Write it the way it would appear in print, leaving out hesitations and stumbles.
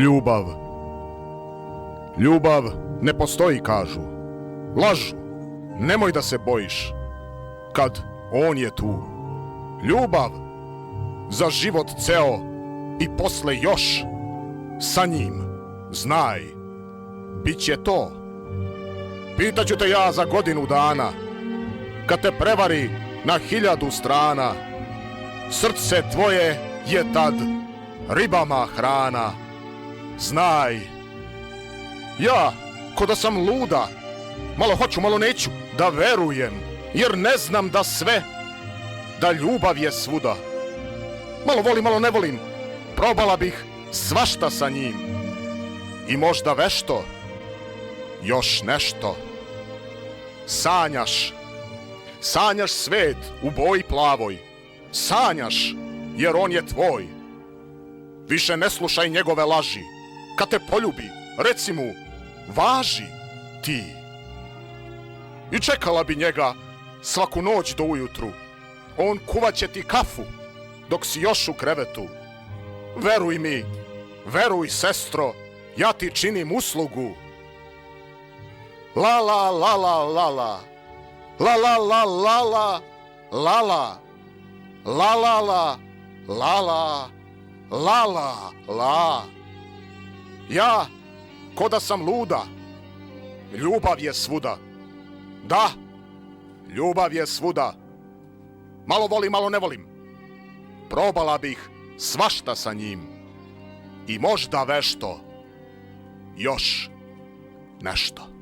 Ljubav. Ljubav ne postoji, kažu. Lažu. Nemoj da se bojiš. Kad on je tu. Ljubav za život ceo i posle još. Sa njim, znaj, bit će to. Pitaću te ja za godinu dana, kad te prevari na 1000 strana. Srce tvoje je tad ribama hrana. Znaj, ja, ko da sam luda, malo hoću, malo neću, da verujem, jer ne znam da sve, da ljubav je svuda. Malo volim, malo ne volim, probala bih svašta sa njim. I možda vešto, još nešto. Sanjaš, sanjaš svet u boji plavoj. Sanjaš, jer on je tvoj. Više ne slušaj njegove laži. Kad te poljubi, reci mu, važi ti. I čekala bi njega svaku noć do ujutru. On kuvaće ti kafu dok si još u krevetu. Veruj mi, veruj sestro, ja ti činim uslugu. La la la la la la, la la la la la, la la, la la la, la la, la la la. Ja, ko da sam luda, ljubav je svuda. Da, ljubav je svuda. Malo volim, malo ne volim. Probala bih svašta sa njim. I možda vešto, još nešto.